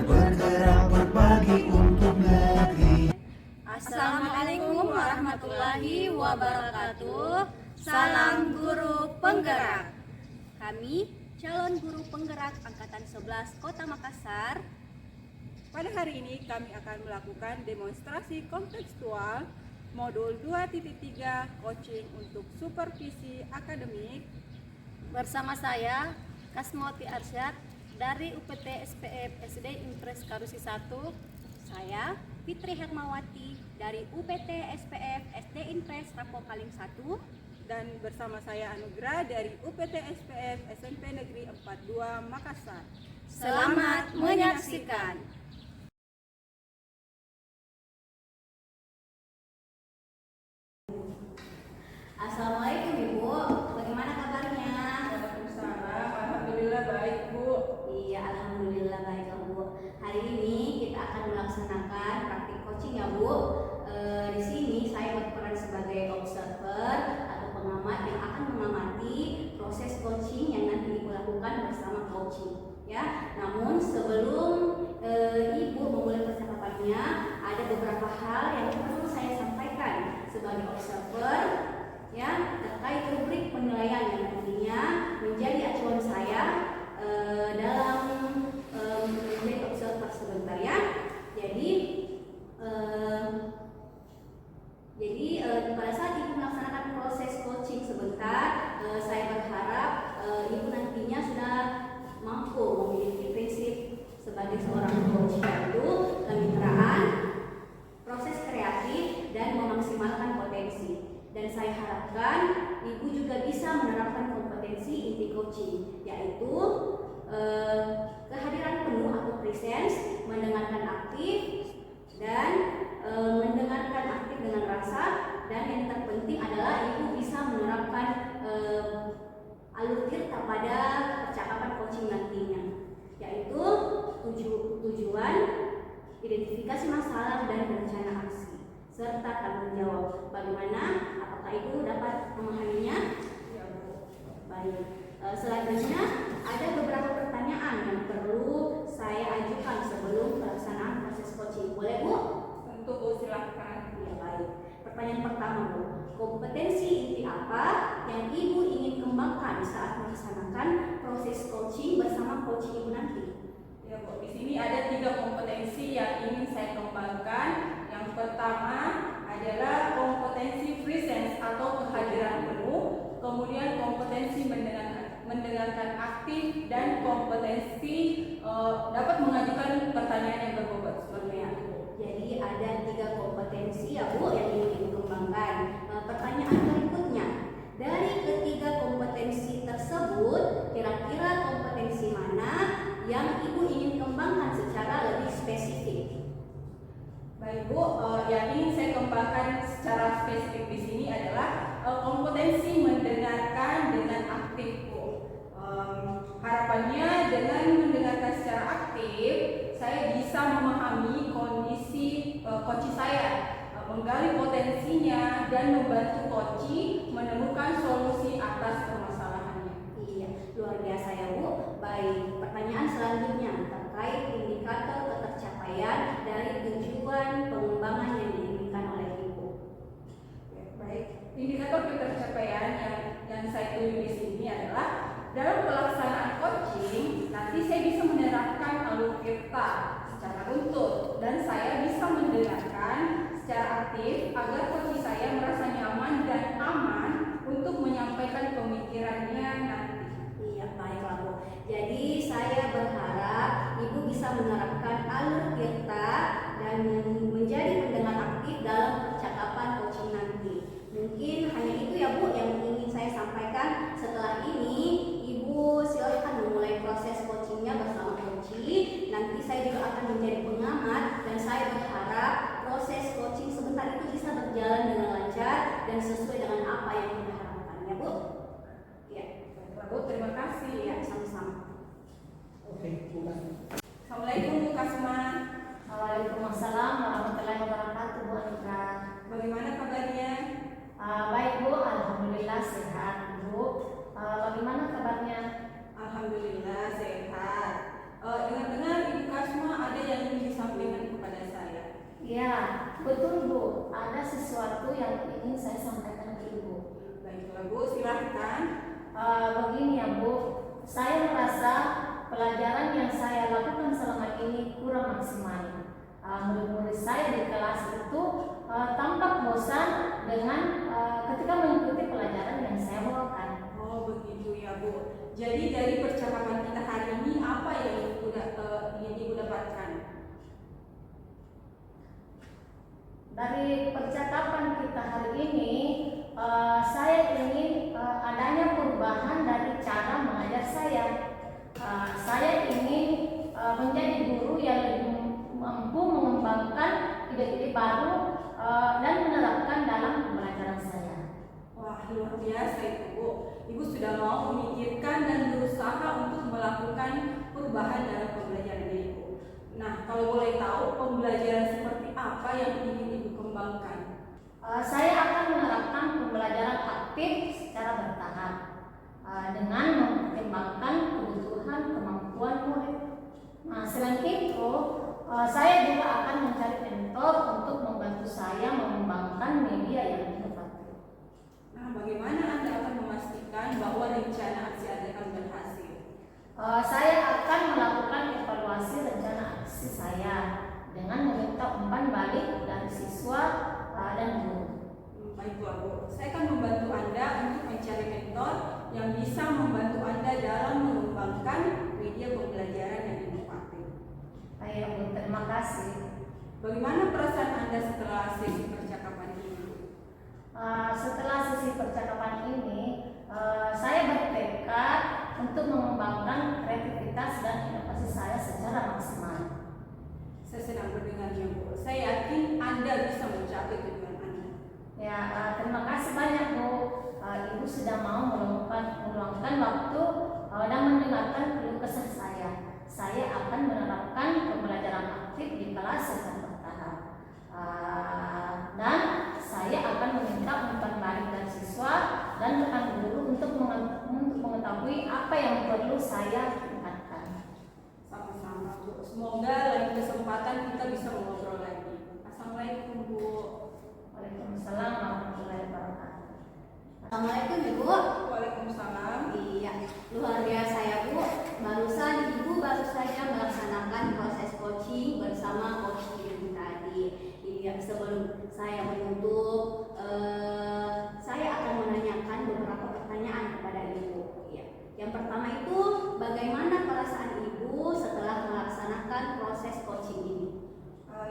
bergerak berbagi untuk negeri. Assalamualaikum warahmatullahi wabarakatuh. Salam guru penggerak. Kami calon guru penggerak angkatan 11 Kota Makassar. Pada hari ini kami akan melakukan demonstrasi kontekstual modul 2.3 coaching untuk supervisi akademik Bersama saya Kasmoti Arsyad dari UPT SPF SD Impres Karusi 1. Saya Fitri Hermawati dari UPT SPF SD Impres Rapo Kaling 1. dan bersama saya Anugrah dari UPT SPF SMP Negeri 42 Makassar. Selamat menyaksikan. Assalamualaikum Ibu, bagaimana kabarnya? Waalaikumsalam, alhamdulillah baik Bu. Iya, alhamdulillah baik Bu. Hari ini kita akan melaksanakan praktik coaching ya Bu. Di sini saya berperan sebagai observer atau pengamat yang akan mengamati proses coaching yang nanti Ibu lakukan bersama coaching. Ya, namun sebelum Ibu memulai percakapannya, ada beberapa hal yang perlu saya sampaikan sebagai observer ya terkait rubrik penilaian yang nantinya menjadi acuan saya dalam menjadi observer sebentar ya. Jadi pada saat Ibu melaksanakan proses coaching sebentar, saya berharap Ibu nantinya sudah mampu memiliki prinsip sebagai seorang coach, yaitu kemitraan, proses kreatif, dan memaksimalkan potensi. Dan saya harapkan Ibu juga bisa menerapkan kompetensi inti coaching, yaitu kehadiran penuh atau presence, mendengarkan aktif, dan mendengarkan aktif dengan rasa, dan yang terpenting adalah Ibu bisa menerapkan alur tirta pada percakapan coaching nantinya, yaitu tujuan, identifikasi masalah, dan rencana aksi, serta tanggung jawab. Bagaimana? Apakah Ibu dapat memahaminya? Ya Bu. Baik. Selanjutnya ada beberapa pertanyaan yang perlu saya ajukan sebelum pelaksanaan proses coaching. Boleh Bu? Tentu Bu, silakan. Ya baik. Pertanyaan pertama Bu, kompetensi inti apa yang Ibu ingin kembangkan saat melaksanakan proses coaching bersama coach Ibu nanti? Ya Bu, di sini ada 3 kompetensi yang ingin saya kembangkan. Yang pertama adalah kompetensi presence atau kehadiran penuh, kemudian kompetensi mendengarkan aktif, dan kompetensi dapat mengajukan pertanyaan yang berbobot seperti itu. Jadi ada 3 kompetensi ya Bu yang ingin dikembangkan. Pertanyaan berikutnya, dari ketiga kompetensi tersebut, kira-kira kompetensi mana yang Ibu ingin kembangkan secara lebih spesifik? Baik Bu, yang ingin saya kembangkan secara spesifik di sini adalah kompetensi mendengarkan dengan aktif Bu. Harapannya dengan mendengarkan secara aktif, saya bisa memahami kondisi coach saya, menggali potensinya, dan membantu coach menemukan solusi atas permasalahannya. Iya, luar biasa ya Bu. Baik, pertanyaan selanjutnya terkait indikator ketercapaian dari tujuan pengembangan yang diinginkan oleh Ibu. Ya, baik, indikator ketercapaian yang saya tuju di sini adalah dalam pelaksanaan coaching, nanti saya bisa menerapkan alur tirta secara runtut, dan saya bisa mendengarkan secara aktif agar coach saya merasa nyaman dan aman untuk menyampaikan pemikirannya nanti. Iya, baiklah Bu. Jadi saya berharap Ibu bisa menerapkan alur tirta dan menjadi pendengar aktif dalam percakapan coaching nanti. Mungkin hanya itu ya Bu yang ingin saya sampaikan. Setelah ini Ibu silahkan memulai proses coachingnya bersama coaching. Nanti saya juga akan menjadi pengamat, dan saya berharap proses coaching sebentar itu bisa berjalan dengan lancar dan sesuai dengan apa yang kita harapkan ya Bu. Ya, Baiklah Bu, terima kasih. ya sama-sama. Oke, bukan. Assalamualaikum Bu Kasma. Waalaikumsalam warahmatullahi wabarakatuh Bu Anita. Bagaimana kabarnya? Baik Bu, alhamdulillah sehat Bu. Bagaimana kabarnya? Alhamdulillah sehat. Dengar-dengar Ibu Kasma ada yang ingin saya sampaikan ke Ibu. Baiklah Bu, silahkan. Begini ya Bu, saya merasa pelajaran yang saya lakukan selama ini kurang maksimal. Murid-murid saya di kelas itu tampak bosan dengan ketika mengikuti pelajaran yang saya bawakan. Oh begitu ya Bu. Jadi dari percakapan kita hari ini apa yang ingin Ibu dapatkan? Dari percakapan kita hari ini, saya ingin adanya perubahan dari cara mengajar saya. Saya ingin menjadi guru yang lebih mampu mengembangkan ide-ide baru dan menerapkan dalam pembelajaran saya. Wah luar biasa itu Bu. Ibu sudah mau memikirkan dan berusaha untuk melakukan perubahan dalam pembelajaran Ibu. Nah kalau boleh tahu pembelajaran seperti apa yang ingin Ibu kembangkan? Saya akan menerapkan pembelajaran aktif secara bertahap dengan mempertimbangkan kebutuhan kemampuan murid. Selain itu, saya juga akan mencari mentor untuk membantu saya mengembangkan media yang inovatif. Nah bagaimana Anda akan memastikan bahwa rencana aksi Anda akan berhasil? Saya akan melakukan evaluasi rencana aksi saya dengan meminta umpan balik dari siswa dan guru. Baiklah Bu, saya akan membantu Anda untuk mencari mentor yang bisa membantu Anda dalam mengembangkan media pembelajaran yang inovatif. Baik Bu, terima kasih. Bagaimana perasaan Anda setelah sesi percakapan ini? Setelah sesi percakapan ini, saya bertekad untuk mengembangkan kreativitas dan inovasi saya secara maksimal. Saya senang mendengarnya Bu. Saya yakin Anda bisa mencapai tujuan Anda. Ya, terima kasih banyak Bu. Ibu sudah mau meluangkan waktu dan mendengarkan keluh kesah saya. Saya akan menerapkan pembelajaran aktif di kelas secara bertahap. Dan saya akan meminta umpan balik dari siswa dan rekan guru untuk mengetahui apa yang perlu saya tingkatkan. Sama-sama Bu. Semoga lain kesempatan kita bisa mengobrol lagi. Assalamualaikum Bu. Waalaikumsalam warahmatullahi wabarakatuh. Assalamualaikum Ibu. Waalaikumsalam. Iya, luar biasa ya Bu. Barusan Ibu baru saja melaksanakan proses coaching bersama Coach Ibu tadi. Iya, sebelum saya menutup, saya akan menanyakan beberapa pertanyaan kepada Ibu. Iya. Yang pertama itu, bagaimana perasaan Ibu setelah melaksanakan proses coaching ini?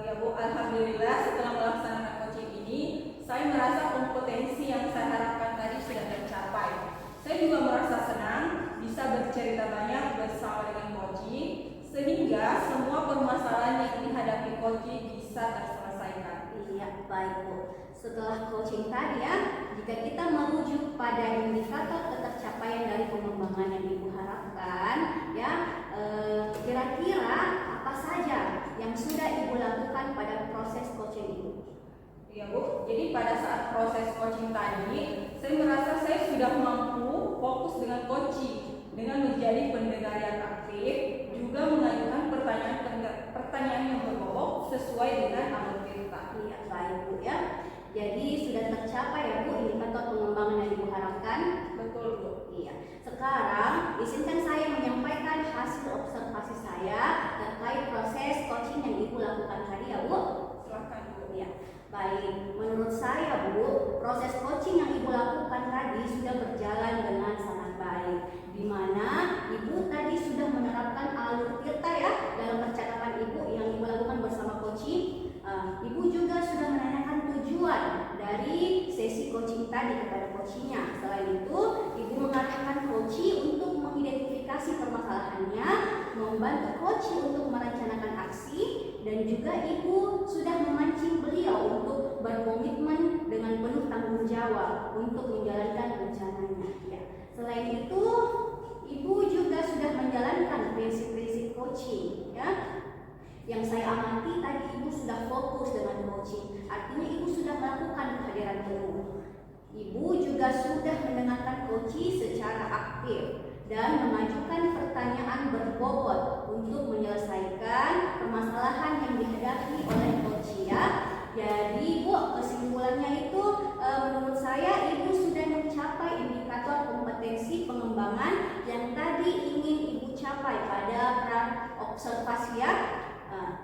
Ya Bu, alhamdulillah setelah melaksanakan coaching ini, saya merasa kompetensi yang saya harapkan tadi sudah tercapai. Saya juga merasa senang bisa bercerita banyak bersama dengan coaching, sehingga semua permasalahan yang dihadapi coaching bisa terselesaikan. Iya, baik Bu. Setelah coaching tadi ya, jika kita merujuk pada indikator ketercapaian dari pengembangan yang Ibu harapkan, ya, kira-kira apa saja yang sudah Ibu lakukan pada proses coaching itu? Ya Bu, jadi pada saat proses coaching tadi, saya merasa saya sudah mampu fokus dengan coaching, dengan menjadi pendengar yang aktif, juga mengajukan pertanyaan yang berbobot sesuai dengan alur cerita. Iya, baik Bu ya. Jadi sudah tercapai ya Bu indikator pengembangan yang Ibu harapkan? Betul Bu. Iya. Sekarang izinkan saya menyampaikan hasil observasi saya terkait proses coaching yang Ibu lakukan tadi ya Bu. Silakan Bu. Iya. Baik, menurut saya Bu, proses coaching yang Ibu lakukan tadi sudah berjalan dengan sangat baik, di mana Ibu tadi sudah menerapkan alur tirta ya dalam percakapan Ibu yang Ibu lakukan bersama coaching. Ibu juga sudah menanyakan tujuan dari sesi coaching tadi kepada coachingnya. Selain itu, Ibu mengadakan coaching untuk mengidentifikasi permasalahannya, membantu coaching untuk merencanakan aksi, dan juga Ibu sudah memancing beliau untuk berkomitmen dengan penuh tanggung jawab untuk menjalankan rencananya. Ya. Selain itu, Ibu juga sudah menjalankan prinsip-prinsip coaching, ya. Yang saya amati tadi Ibu sudah fokus dengan coaching, artinya Ibu sudah melakukan kehadiran penuh. Ibu juga sudah mendengarkan coaching secara aktif dan mengajukan pertanyaan berbobot untuk menyelesaikan permasalahan yang dihadapi oleh coaching ya. Jadi Bu, kesimpulannya itu saya Ibu sudah mencapai indikator kompetensi pengembangan yang tadi ingin Ibu capai pada pra-observasi ya.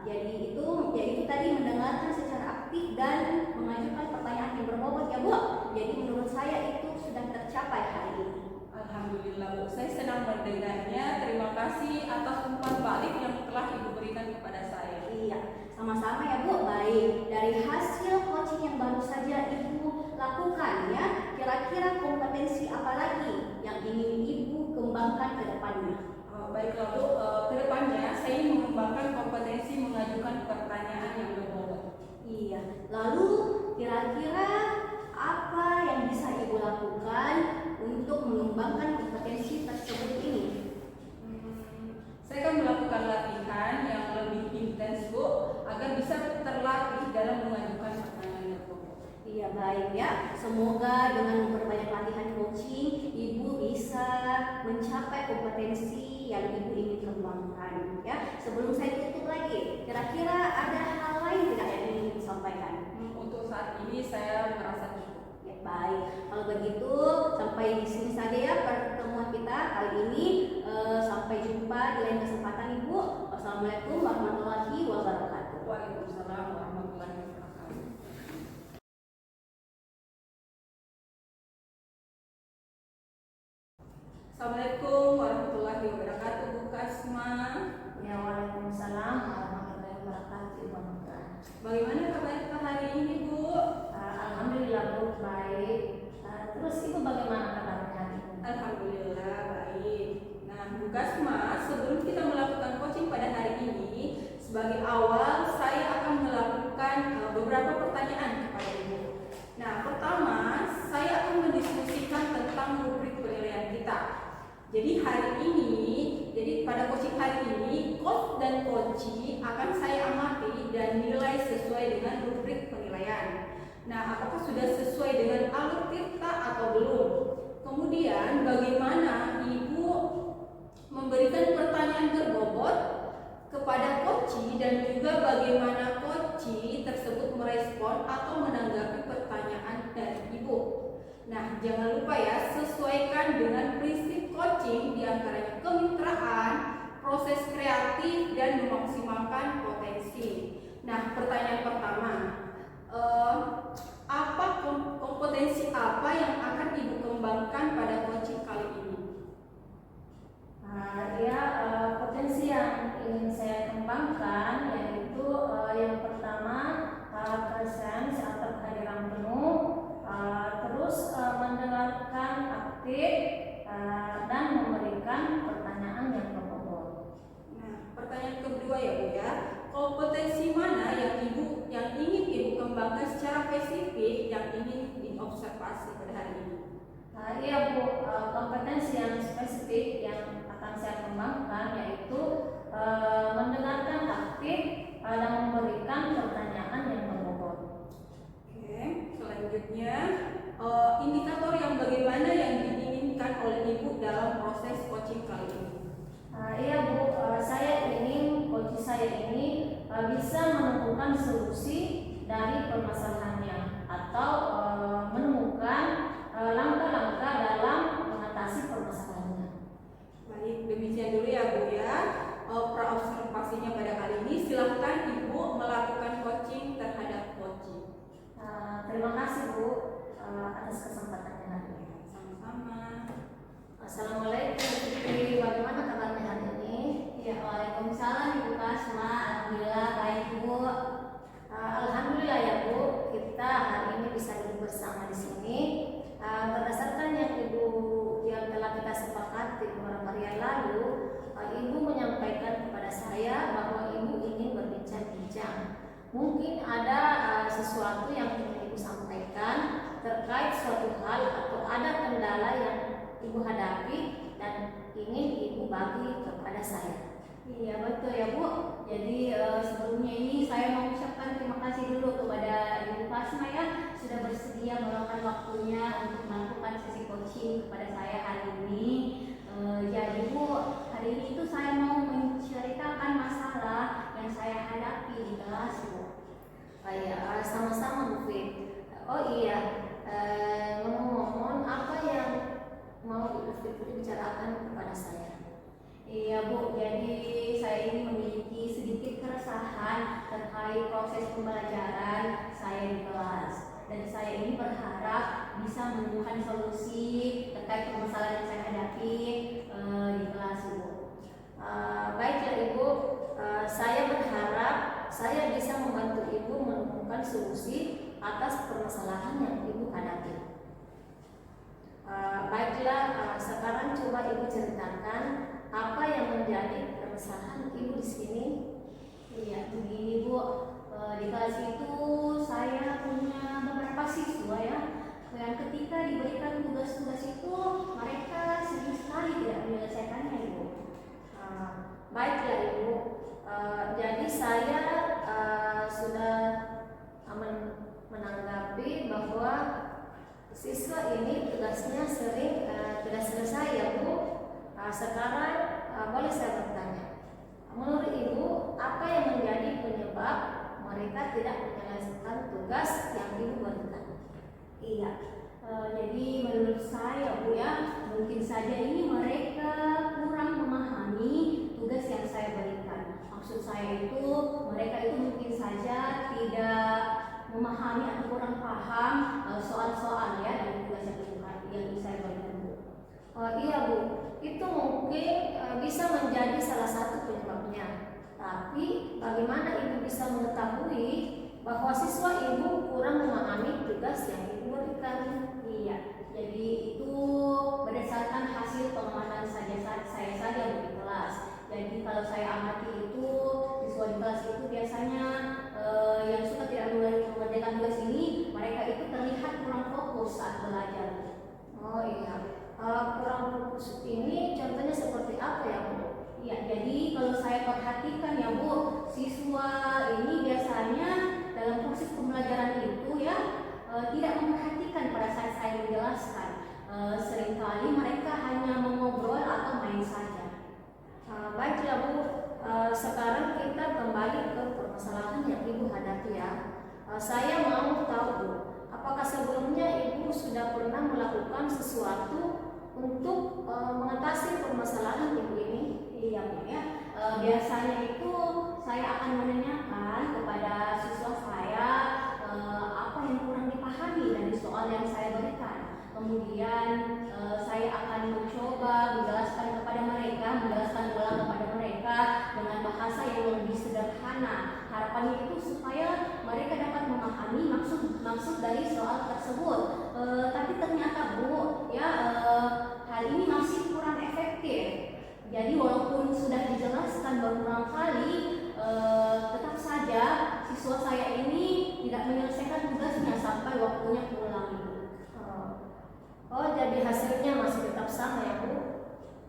Jadi yaitu tadi mendengarkan secara aktif dan mengajukan pertanyaan yang berbobot ya Bu. Jadi menurut saya itu sudah tercapai hari ini. Alhamdulillah Bu, saya senang mendengarnya. Terima kasih atas umpan balik yang telah Ibu berikan kepada saya. Iya, sama-sama ya Bu. Baik, dari hasil coaching yang baru saja Ibu lakukan ya, kira-kira kompetensi apa lagi yang ingin Ibu kembangkan ke depannya? Baiklah Bu, kedepannya saya ingin mengembangkan kompetensi mengajukan pertanyaan yang berbobot. Iya, lalu kira-kira apa yang bisa Ibu lakukan untuk mengembangkan kompetensi tersebut ini? Saya akan melakukan latihan yang lebih intens Bu, agar bisa terlatih dalam mengajukan pertanyaan yang berbobot. Iya baik ya, semoga dengan memperbanyak latihan coaching Ibu bisa mencapai kompetensi yang Ibu ingin kembangkan ya. Sebelum saya tutup lagi, kira-kira ada hal lain tidak yang ingin Ibu sampaikan? Untuk saat ini saya merasa cukup. Ya, baik, kalau begitu sampai di sini saja ya pertemuan kita kali ini. Sampai jumpa di lain kesempatan Ibu. Wassalamualaikum warahmatullahi wabarakatuh. Waalaikumsalam warahmatullahi wabarakatuh. Assalamualaikum warahmatullahi wabarakatuh Bu Kasma. Ya, waalaikumsalam warahmatullahi wabarakatuh. Ibu Mega. Bagaimana kabar hari ini Bu? Alhamdulillah Bu, baik. Terus Ibu bagaimana kabarnya hari ini? Alhamdulillah baik. Nah Bu Kasma, sebelum kita melakukan coaching pada hari ini, sebagai awal saya akan melakukan beberapa pertanyaan kepada Ibu. Nah pertama, saya akan mendiskusikan tentang rubrik penilaian kita. Jadi pada coaching hari ini, coach dan coachee akan saya amati dan nilai sesuai dengan rubrik penilaian. Nah, apakah sudah sesuai dengan alur tirta atau belum? Kemudian, bagaimana Ibu memberikan pertanyaan berbobot kepada coachee dan juga bagaimana coachee tersebut merespon atau menanggapi pertanyaan dari Ibu. Nah, jangan lupa ya, sesuaikan dengan prinsip coaching diantaranya kemitraan, proses kreatif, dan memaksimalkan potensi. Nah, pertanyaan pertama, kompetensi apa yang akan Ibu kembangkan pada coaching kali ini? Potensi yang ingin saya kembangkan yaitu yang pertama presence atau kehadiran penuh, terus mendengarkan aktif dan memberikan pertanyaan yang berbobot. Nah, pertanyaan kedua ya Bu ya, kompetensi mana yang ingin Ibu kembangkan secara spesifik yang ingin diobservasi pada hari ini? Iya Bu, kompetensi yang spesifik yang akan saya kembangkan yaitu mendengarkan aktif dan memberikan pertanyaan yang berbobot. Oke, selanjutnya indikator yang bagaimana yang diinginkan oleh Ibu dalam proses coaching kali ini? Iya Bu, saya ingin coach saya ini bisa menemukan solusi dari permasalahannya atau menemukan langkah-langkah dalam mengatasi permasalahannya. Baik, demikian dulu ya Bu ya. Pra-observasinya pada kali ini, silahkan Ibu melakukan coaching terhadap coaching. Terima kasih Bu atas kesempatannya hari ini. Sama-sama. Assalamualaikum Fitri, bagaimana kabarnya hari ini? Ya, waalaikumsalam Ibu Kasma. Alhamdulillah baik Bu. Alhamdulillah ya Bu, kita hari ini bisa duduk bersama di sini. Berdasarkan yang telah kita sepakati beberapa hari yang lalu, Ibu menyampaikan kepada saya bahwa Ibu ingin berbincang-bincang. Mungkin ada sesuatu yang ingin Ibu sampaikan terkait suatu hal atau ada kendala yang Ibu hadapi dan ingin Ibu bagi kepada saya. Iya betul ya Bu. Jadi sebelumnya ini saya mau ucapkan terima kasih dulu kepada Ibu Kasma ya sudah bersedia meluangkan waktunya untuk melakukan sesi coaching kepada saya hari ini. Jadi Bu, hari ini itu saya mau menceritakan masalah yang saya hadapi di kelas Bu. Ya, sama-sama Bu Fit. Oh iya, Ibu bicarakan kepada saya. Iya Bu, jadi saya ini memiliki sedikit keresahan terkait proses pembelajaran saya di kelas. Dan saya ini berharap bisa menemukan solusi terkait permasalahan yang saya hadapi di kelas Bu. Baiklah Ibu, saya berharap saya bisa membantu Ibu menemukan solusi atas permasalahan yang Ibu hadapi. Baiklah, sekarang coba Ibu ceritakan apa yang menjadi permasalahan Ibu di sini. Iya, begini Bu, di kelas itu saya punya beberapa siswa ya, yang ketika diberikan tugas-tugas itu mereka sering sekali tidak menyelesaikannya Ibu. Baiklah Ibu, jadi saya sudah menanggapi bahwa siswa ini tugasnya sering tidak selesai ya Bu. Sekarang boleh saya bertanya, menurut Ibu apa yang menjadi penyebab mereka tidak menyelesaikan tugas yang Ibu berikan? Iya, jadi menurut saya Bu ya, mungkin saja ini mereka kurang memahami tugas yang saya berikan. Maksud saya itu mereka itu mungkin saja tidak memahami atau kurang paham soal-soal ya dari tugas yang saya berikan Bu. Iya Bu, itu mungkin bisa menjadi salah satu penyebabnya. Tapi bagaimana Ibu bisa mengetahui bahwa siswa Ibu kurang memahami tugas yang Ibu berikan? Iya, jadi itu berdasarkan hasil pengamatan saya saja Bu di kelas. Jadi kalau saya amati itu siswa di kelas itu biasanya yang suka tidak mengerjakan tugas ini, mereka itu terlihat kurang fokus saat belajar. Oh iya, kurang fokus ini contohnya seperti apa ya Bu? Iya, jadi kalau saya perhatikan ya Bu, siswa ini biasanya dalam proses pembelajaran itu ya tidak memperhatikan pada saat saya menjelaskan. Seringkali mereka hanya mengobrol atau main saja. Baiklah Bu, sekarang kita kembali ke permasalahan yang Ibu hadapi ya. Saya mau tahu Bu, apakah sebelumnya Ibu sudah pernah melakukan sesuatu untuk mengatasi permasalahan Ibu ini? Iya Bu ya, biasanya itu saya akan menanyakan kepada siswa saya apa yang kurang dipahami dari soal yang saya berikan. Kemudian saya akan mencoba menjelaskan ulang kepada mereka dengan bahasa yang lebih sederhana. Harapannya itu supaya mereka dapat memahami maksud dari soal tersebut. Tapi ternyata Bu, ya hal ini masih kurang efektif. Jadi walaupun sudah dijelaskan berulang kali, tetap saja siswa saya ini tidak menyelesaikan tugasnya sampai waktunya pulang. Oh, jadi hasilnya masih tetap sama ya Bu?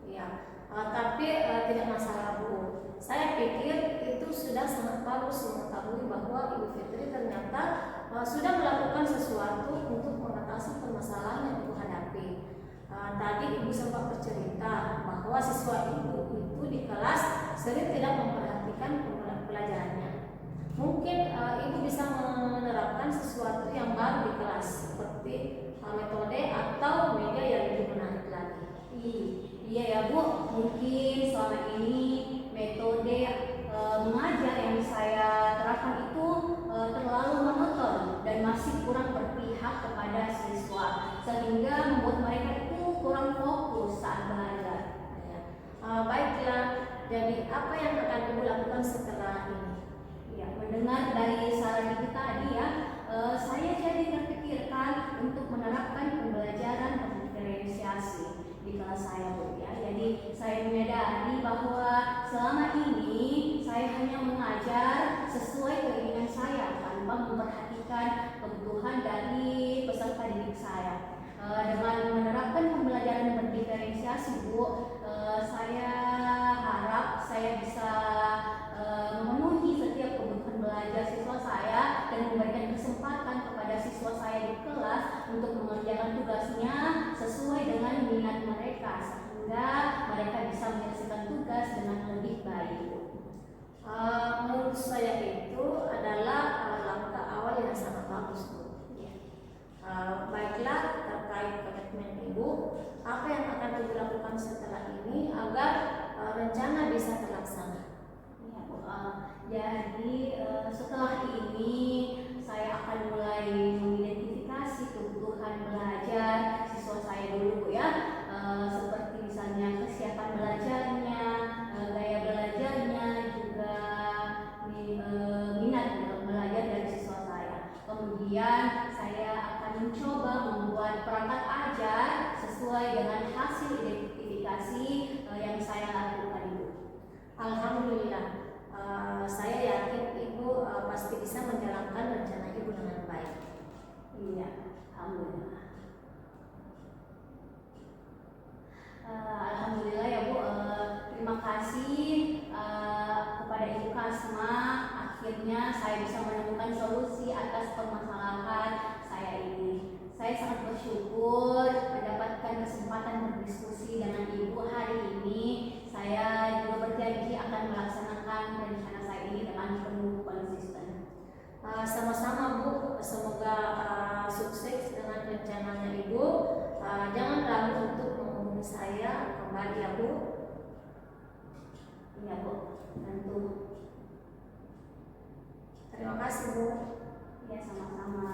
Iya. Tapi tidak masalah Bu. Saya pikir itu sudah sangat bagus mengetahui bahwa Ibu Fitri ternyata sudah melakukan sesuatu untuk mengatasi permasalahan yang Ibu hadapi. Tadi Ibu sempat bercerita bahwa siswa Ibu itu di kelas sering tidak memperhatikan pelajarannya. Mungkin Ibu bisa menerapkan sesuatu yang baru di kelas seperti metode atau media yang lebih menarik lagi. Iya ya Bu, mungkin selama ini metode mengajar yang saya terapkan itu terlalu monoton dan masih kurang berpihak kepada siswa sehingga membuat mereka itu kurang fokus saat belajar. Baiklah, jadi apa yang akan Ibu lakukan setelah ini? Ya, mendengar dari saran Ibu tadi ya, saya jadi terpikirkan untuk menerapkan pembelajaran diferensiasi di kelas saya Bu ya. Jadi saya menyadari bahwa selama ini saya hanya mengajar sesuai keinginan saya tanpa memperhatikan kebutuhan dari peserta didik saya. Dengan menerapkan pembelajaran berdiferensiasi Bu, saya harap saya bisa memenuhi setiap kebutuhan belajar siswa saya dan memberikan kesempatan kepada siswa saya di kelas untuk mengerjakan tugasnya sesuai dengan minat mereka sehingga mereka bisa menyelesaikan tugas dengan lebih baik. Menurut saya itu adalah langkah awal yang sangat bagus Bu. Baiklah, terkait komitmen Ibu, apa yang akan Ibu lakukan Setelah ini saya akan mulai mengidentifikasi kebutuhan belajar siswa saya dulu Bu ya. Seperti misalnya kesiapan belajarnya, gaya belajarnya, juga minat untuk belajar dari siswa saya. Kemudian saya akan mencoba membuat perangkat ajar sesuai dengan hasil identifikasi yang saya lakukan Ibu. Alhamdulillah, saya yakin Ibu pasti bisa menjalankan rencana Ibu dengan baik. Iya, alhamdulillah. Alhamdulillah ya Bu. Terima kasih kepada Ibu Kasma. Akhirnya saya bisa menemukan solusi atas permasalahan saya ini. Saya sangat bersyukur mendapatkan kesempatan berdiskusi dengan Ibu hari ini. Saya juga berjanji akan melaksanakan rencana saya ini dengan penuh konsisten. Sama-sama Bu, semoga sukses dengan rencananya Ibu. Jangan ragu untuk menghubungi saya kembali ya Bu. Iya Bu, tentu. Terima kasih Bu. Ya sama-sama.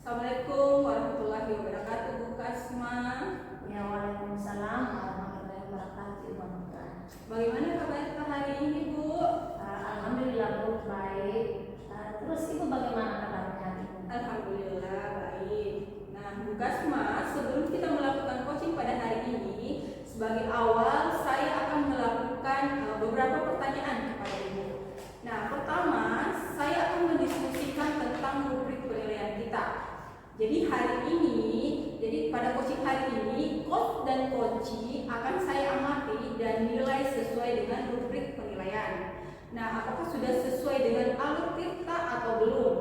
Assalamualaikum warahmatullahi wabarakatuh Bu Kasma. Ya, waalaikumsalam warahmatullahi wabarakatuh Ibu Nuka. Bagaimana kabar hari ini Bu? Alhamdulillah Bu, baik. Terus Ibu bagaimana kabarnya hari ini? Alhamdulillah baik. Nah Bu Kasma, sebelum kita melakukan coaching pada hari ini, sebagai awal saya akan melakukan beberapa pertanyaan kepada Ibu. Nah pertama, saya akan mendiskusikan tentang rubrik penilaian kita. Jadi pada coaching hari ini, coach dan coachee akan saya amati dan nilai sesuai dengan rubrik penilaian. Nah, apakah sudah sesuai dengan alur tirta atau belum?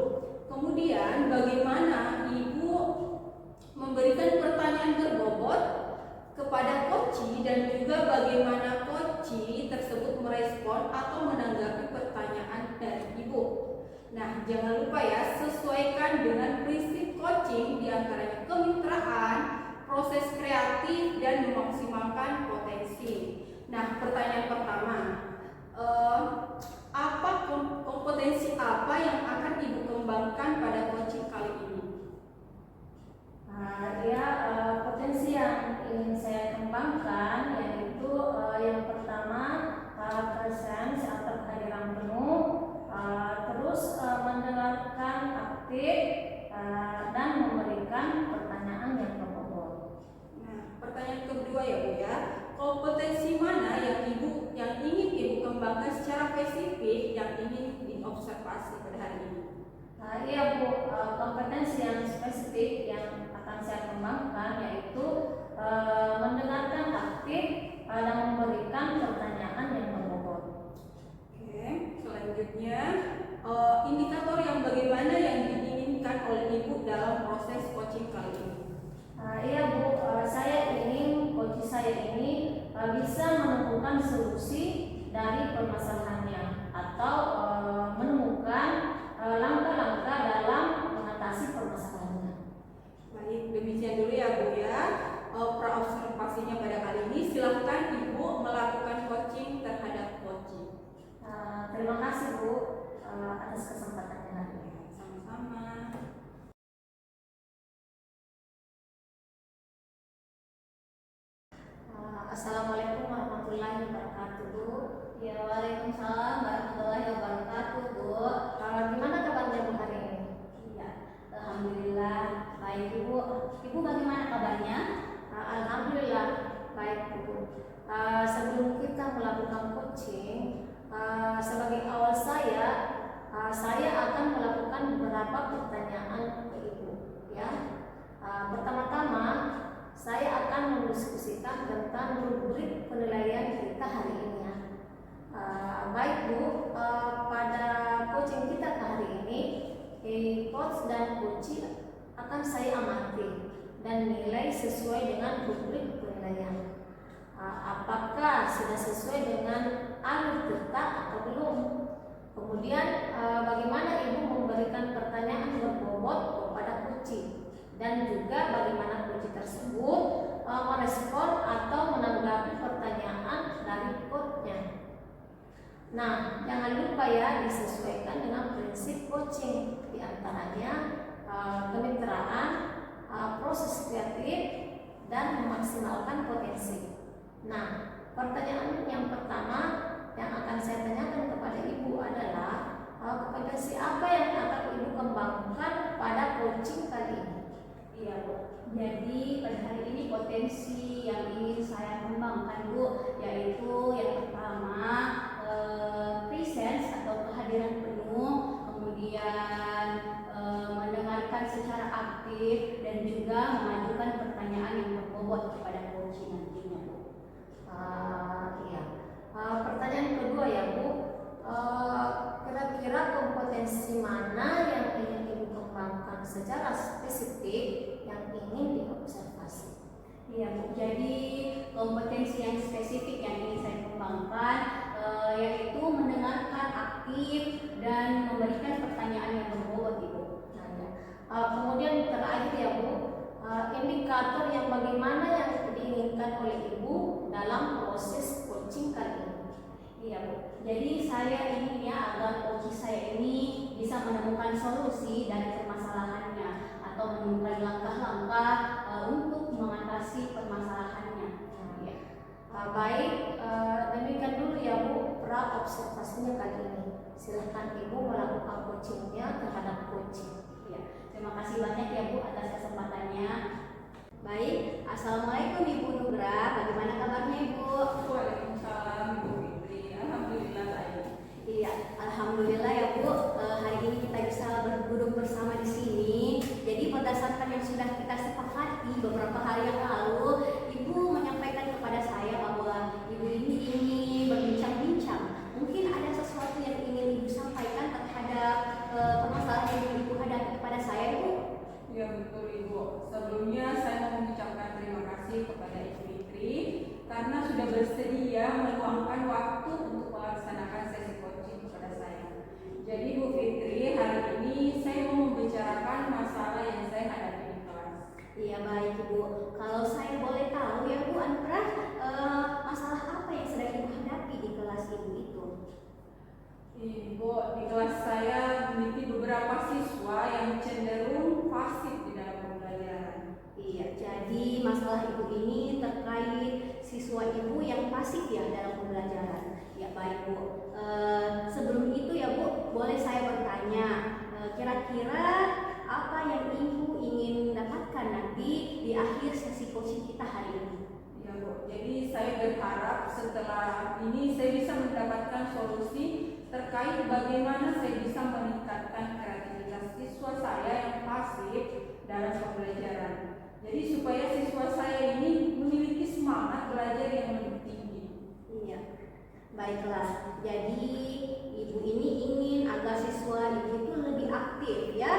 Kemudian, bagaimana Ibu memberikan pertanyaan berbobot kepada coachee dan juga bagaimana coachee tersebut merespon atau menanggapi pertanyaan dari Ibu. Nah, jangan lupa ya, sesuaikan dengan prinsip coaching diantaranya kemitraan, proses kreatif, dan memaksimalkan potensi. Nah, pertanyaan pertama, kompetensi apa yang akan Ibu kembangkan pada coaching kali ini? Potensi yang ingin saya kembangkan yaitu yang pertama presence atau kehadiran penuh, terus mendengarkan aktif dan memberikan pertanyaan yang berbobot. Nah, pertanyaan kedua ya Bu ya, kompetensi mana yang ingin Ibu kembangkan secara spesifik yang ingin diobservasi pada hari ini? Iya Bu, kompetensi yang spesifik yang akan saya kembangkan yaitu mendengarkan aktif dan memberikan pertanyaan yang berbobot. Oke, selanjutnya indikator yang bagaimana yang diinginkan oleh Ibu dalam proses coaching kali ini? Iya Bu, saya ingin coach saya ini bisa menemukan solusi dari permasalahannya atau menemukan langkah-langkah dalam mengatasi permasalahannya. Baik, demikian dulu ya Bu ya. Praobservasinya pada kali ini, silahkan Ibu melakukan coaching terhadap coaching. Terima kasih Bu atas kesempatannya hari ini. Sama-sama. Assalamualaikum warahmatullahi wabarakatuh Bu. Ya, waalaikumsalam warahmatullahi wabarakatuh Bu. Gimana kabarnya Bu hari ini? Iya, alhamdulillah baik Ibu. Ibu bagaimana kabarnya? Alhamdulillah baik Bu. Sebelum kita melakukan coaching, sebagai awal saya akan melakukan beberapa pertanyaan ke Ibu. Ya, pertama-tama saya akan mendiskusikan tentang rubrik penilaian kita hari ini ya. Baik Bu, pada coaching kita hari ini, coach dan coachee akan saya amati dan nilai sesuai dengan rubrik penilaian. Apakah sudah sesuai dengan alur tirta atau belum? Kemudian bagaimana Ibu memberikan pertanyaan berbobot kepada coachee dan juga bagaimana coachee tersebut merespon atau menanggapi pertanyaan dari coachnya. Nah, jangan lupa ya disesuaikan dengan prinsip coaching, di antaranya kemitraan, proses kreatif, dan memaksimalkan potensi. Nah, pertanyaan yang pertama yang akan saya tanyakan kepada Ibu adalah kompetensi apa yang akan Ibu kembangkan pada coaching kali ini? Iya Bu, jadi pada hari ini potensi yang ingin saya kembangkan Bu, yaitu yang pertama presence atau kehadiran penuh, kemudian mendengarkan secara aktif dan juga mengajukan pertanyaan yang berbobot kepada coaching nantinya Bu. Iya. Pertanyaan kedua ya Bu, kira-kira kompetensi mana yang ingin Ibu kembangkan secara spesifik yang ingin diobservasi? Iya Bu, jadi kompetensi yang spesifik yang ingin saya kembangkan yaitu mendengarkan aktif dan memberikan pertanyaan yang berbobot Ibu. Nah, ya. Kemudian terakhir ya Bu, indikator yang bagaimana yang diinginkan oleh Ibu dalam proses coaching kali ini? Iya Bu, jadi saya ingin ya agar coach saya ini bisa menemukan solusi dari permasalahannya atau menemukan langkah-langkah untuk mengatasi permasalahannya. Ya. Baik, demikian dulu ya Bu pra observasinya kali ini. Silahkan Ibu melakukan coachingnya terhadap coaching. Ya, terima kasih banyak ya Bu atas kesempatannya. Baik, Assalamualaikum Ibu Nugra, bagaimana kabarnya Ibu? Waalaikumsalam Ibu Fitri. Alhamdulillah baik. Iya, alhamdulillah ya Bu. Hari ini kita bisa duduk bersama di sini. Jadi berdasarkan yang sudah kita sepakati beberapa hari yang lalu, Ibu menyampaikan kepada saya bahwa Ibu ini ingin berbincang-bincang. Mungkin ada sesuatu yang ingin Ibu sampaikan terhadap permasalahan yang Ibu hadapi kepada saya, Bu. Ya betul Ibu. Sebelumnya saya mau mengucapkan terima kasih kepada Ibu Fitri karena sudah bersedia meluangkan waktu untuk melaksanakan sesi coaching kepada saya. Jadi Bu Fitri, hari ini saya mau membicarakan masalah yang saya hadapi di kelas. Iya baik Ibu. Kalau saya boleh tahu ya Bu Anura, masalah apa yang sedang Ibu hadapi di kelas Ibu itu? Ibu, di kelas saya memiliki beberapa siswa yang cenderung pasif di dalam pembelajaran. Iya, jadi masalah Ibu ini terkait siswa Ibu yang pasif ya dalam pembelajaran. Ya baik Bu. Sebelum itu ya Bu, boleh saya bertanya, kira-kira apa yang Ibu ingin dapatkan nanti di akhir sesi coaching kita hari ini? Ya Bu, jadi saya berharap setelah ini saya bisa mendapatkan solusi terkait bagaimana saya bisa meningkatkan kreativitas siswa saya yang pasif dalam pembelajaran. Jadi supaya siswa saya ini memiliki semangat belajar yang lebih tinggi. Iya, baiklah. Jadi Ibu ini ingin agar siswa Ibu itu lebih aktif ya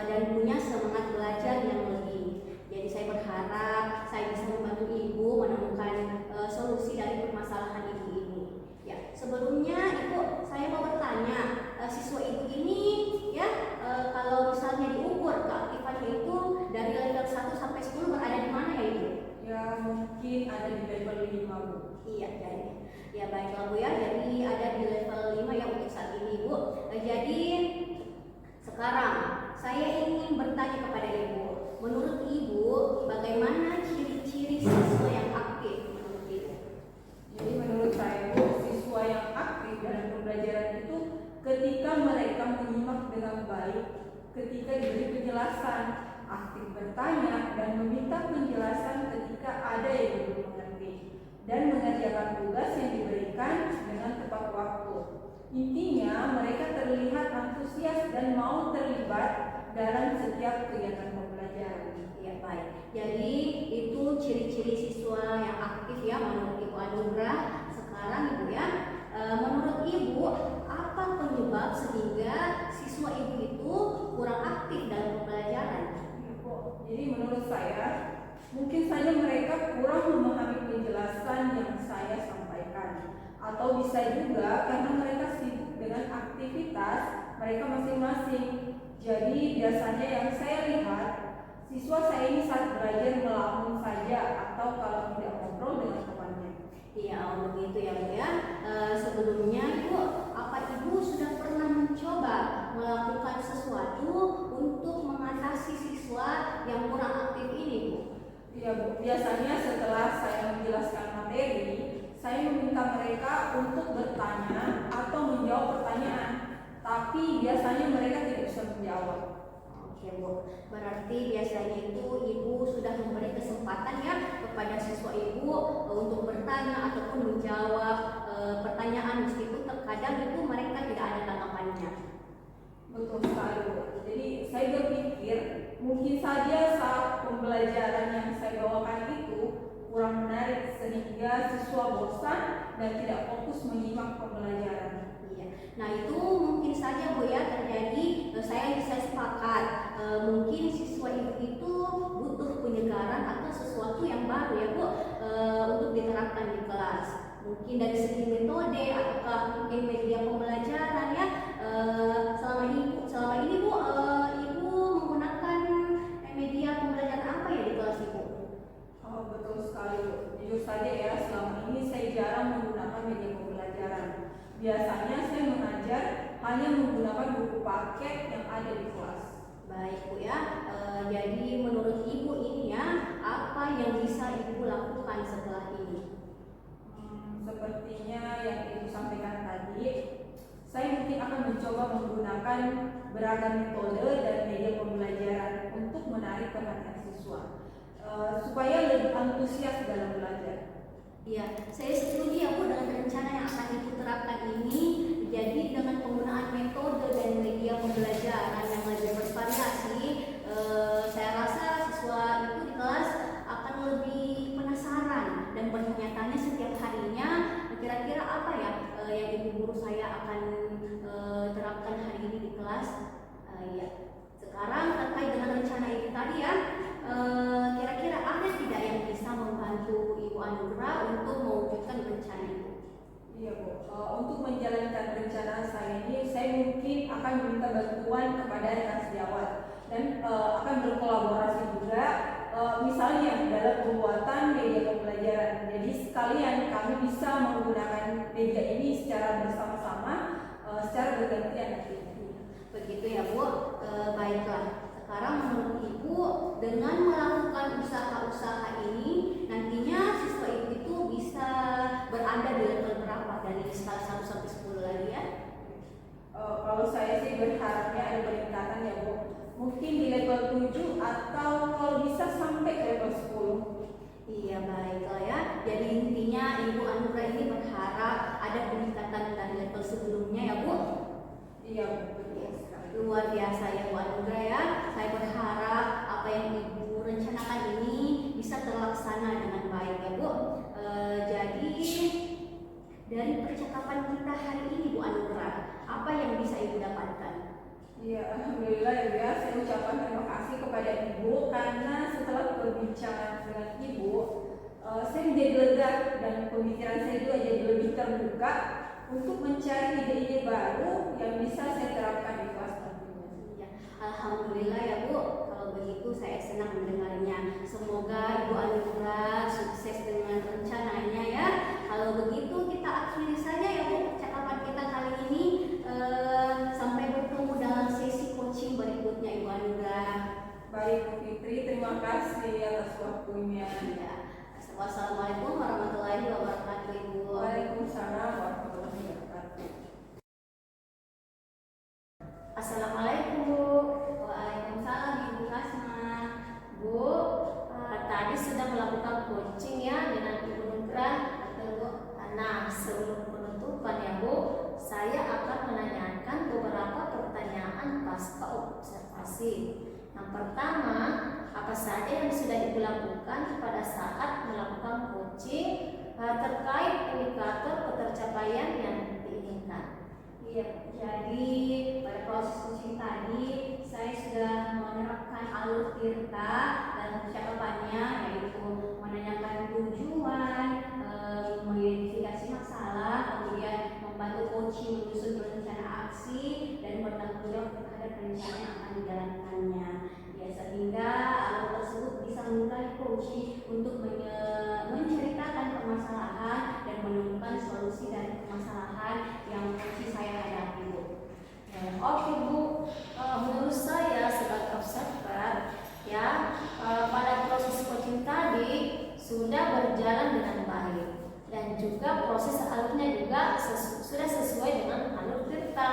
dan punya semangat belajar yang lebih. Jadi saya berharap saya bisa membantu Ibu menemukan solusi dari permasalahan Ibu ini. Ya, sebelumnya Ibu, saya mau bertanya, siswa Ibu ini ya kalau misalnya diukur keaktifannya itu dari level 1 sampai 10 berada di mana ya Ibu? Ya mungkin ada di level 5 Bu. Iya, jadi ya baiklah Bu ya. Jadi ada di level 5 ya untuk saat ini Bu. Jadi sekarang saya ingin bertanya kepada Ibu. Menurut Ibu, bagaimana ciri-ciri siswa yang aktif menurut Ibu? Jadi menurut saya Bu, siswa yang aktif dalam pembelajaran itu ketika mereka menyimak dengan baik, ketika diberi penjelasan, aktif bertanya dan meminta penjelasan ketika ada yang belum mengerti, dan mengerjakan tugas yang diberikan dengan tepat waktu. Intinya mereka terlihat antusias dan mau terlibat dalam setiap kegiatan pembelajaran. Ya baik. Jadi itu ciri-ciri siswa yang aktif ya menurut Ibu Anugrah. Sekarang Ibu ya, menurut Ibu apa penyebab sehingga siswa Ibu itu kurang aktif dalam pembelajaran? Jadi menurut saya mungkin saja mereka kurang memahami penjelasan yang saya sampaikan, atau bisa juga karena mereka sibuk dengan aktivitas mereka masing-masing. Jadi biasanya yang saya lihat siswa saya ini saat belajar melamun saja atau kalau tidak ngobrol dengan temannya. Iya begitu ya Bu ya. Sebelumnya Ibu sudah pernah mencoba melakukan sesuatu untuk mengatasi siswa yang kurang aktif ini, Bu? Iya Bu, biasanya setelah saya menjelaskan materi, saya meminta mereka untuk bertanya atau menjawab pertanyaan, tapi biasanya mereka tidak bisa menjawab. Oke Bu, berarti biasanya itu Ibu sudah memberi kesempatan ya kepada siswa Ibu untuk bertanya ataupun menjawab pertanyaan, meskipun terkadang itu mereka tidak ada tanggapannya. Betul sekali Bu. Jadi saya berpikir mungkin saja saat pembelajaran yang saya bawakan itu kurang menarik sehingga siswa bosan dan tidak fokus menyimak pembelajaran. Iya. Nah itu mungkin saja Bu ya terjadi. Saya bisa sepakat. Mungkin siswa Ibu itu butuh penyegaran atau sesuatu yang baru ya Bu untuk diterapkan di kelas. Mungkin dari segi metode ataukah mungkin media pembelajaran ya. Selama ini Bu, Ibu menggunakan media pembelajaran apa ya di kelas Ibu? Oh, betul sekali Bu. Jujur saja ya, selama ini saya jarang menggunakan media pembelajaran. Biasanya saya mengajar hanya menggunakan buku paket yang ada di kelas. Baik Bu ya, jadi menurut Ibu ini ya, apa yang bisa Ibu lakukan setelah ini? Sepertinya yang Ibu sampaikan tadi, saya mungkin akan mencoba menggunakan beragam metode dan media pembelajaran untuk menarik perhatian siswa supaya lebih antusias dalam belajar. Iya, saya setuju ya Bu dengan rencana yang akan Ibu terapkan ini. Jadi dengan penggunaan metode dan media pembelajaran yang lebih bervariasi, saya rasa siswa itu di kelas akan lebih penasaran dan bertanya-tanya setiap harinya kira-kira apa ya yang Ibu guru saya akan terapkan hari ini di kelas. Ya. Sekarang terkait dengan rencana ini tadi ya, kira-kira ada tidak yang bisa membantu Ibu Anugrah untuk mewujudkan rencana itu? Iya Bu, untuk menjalankan rencana saya ini, saya mungkin akan meminta bantuan kepada rekan sejawat dan akan berkolaborasi juga, misalnya dalam pembuatan media pembelajaran. Jadi sekalian kami bisa menggunakan media ini secara bersama-sama, secara bergantian nanti. Begitu ya Bu. Baiklah. Sekarang menurut Ibu dengan melakukan usaha-usaha ini nantinya siswa Ibu itu bisa berada di level berapa dari skala 1 sampai 10 lagi ya? Kalau saya sih berharapnya ada peningkatan ya Bu. Mungkin di level 7 atau kalau bisa sampai ke level 10. Iya baiklah ya. Jadi intinya Ibu Anugrah ini berharap ada peningkatan dari level sebelumnya ya Bu. Iya betul sekali. Luar biasa ya Bu Anugrah ya. Saya berharap apa yang Ibu rencanakan ini bisa terlaksana dengan baik ya Bu. Jadi dari percakapan kita hari ini Bu Anugrah, apa yang bisa Ibu dapatkan? Iya, alhamdulillah ya, saya ucapkan terima kasih kepada Ibu karena setelah berbicara dengan Ibu, saya menjadi lega dan pemikiran saya juga jadi lebih terbuka untuk mencari ide-ide baru yang bisa saya terapkan di kelas nantinya. Ya, alhamdulillah ya Bu. Kalau begitu saya senang mendengarnya. Semoga Ibu Anugrah sukses dengan rencananya ya. Kalau begitu kita akhiri saja ya Bu percakapan kita kali ini. Sampai bertemu dalam sesi coaching berikutnya Ibu Anugrah. Baik Bu Fitri, terima kasih atas waktunya. Ya. Wassalamualaikum warahmatullahi wabarakatuh Ibu. Waalaikumsalam warahmatullahi wabarakatuh. Assalamualaikum Bu. Waalaikumsalam Ibu Hasna. Bu, tadi sudah melakukan coaching ya dengan Ibu Nugrah, betul Bu? Nah, sebelum penutupan ya Bu, saya akan menanyakan beberapa pertanyaan pasca observasi. Yang pertama, apa saja yang sudah Ibu lakukan pada saat melakukan coaching terkait indikator ketercapaian yang diinginkan? Iya, jadi pada proses coaching tadi saya sudah menerapkan alur Tirta dan percakapannya, yaitu menanyakan tujuan, mengidentifikasi masalah, kemudian membantu coaching menyusun rencana aksi dan bertanggung jawab terhadap rencana yang akan dijalankannya. Ya, sehingga alur tersebut bisa memulai coaching untuk menceritakan permasalahan dan menemukan solusi dari permasalahan yang coaching saya hadapi Bu. Oke Bu, menurut saya sebagai observer ya, pada proses coaching tadi sudah berjalan dengan baik dan juga proses alurnya juga sudah sesuai dengan alur cerita,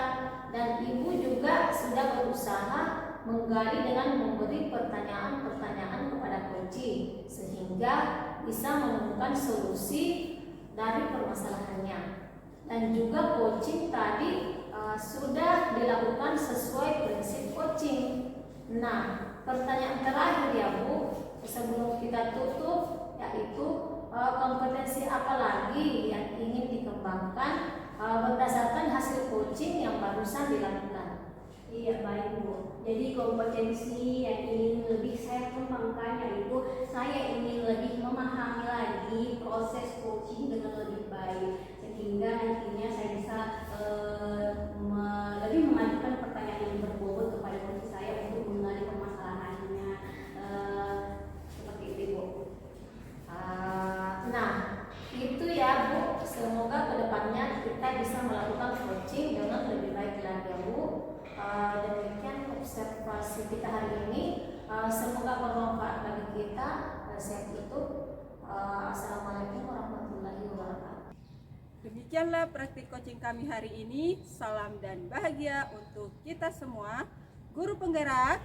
dan Ibu juga sudah berusaha menggali dengan memberi pertanyaan-pertanyaan kepada coaching sehingga bisa menemukan solusi dari permasalahannya. Dan juga coaching tadi sudah dilakukan sesuai prinsip coaching. Nah, pertanyaan terakhir ya Bu, sebelum kita tutup, yaitu kompetensi apa lagi yang ingin dikembangkan berdasarkan hasil coaching yang barusan dilakukan? Iya baik Bu. Jadi kompetensi yang ingin lebih saya kembangkan yaitu saya ingin lebih memahami lagi proses coaching dengan lebih baik sehingga nantinya saya bisa lebih memajukan pertanyaan yang berbobot kepada coach saya untuk mengenali permasalahannya, seperti itu Bu. Nah, itu ya Bu. Semoga kedepannya kita bisa melakukan coaching dengan lebih baik lagi ya Bu. Demikian observasi kita hari ini. Semoga bermanfaat bagi kita. Saya tutup. Assalamualaikum warahmatullahi wabarakatuh. Demikianlah praktik coaching kami hari ini. Salam dan bahagia untuk kita semua. Guru penggerak,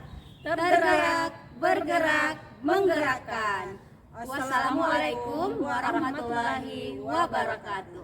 Tergerak, bergerak, menggerakkan. Wassalamualaikum warahmatullahi wabarakatuh.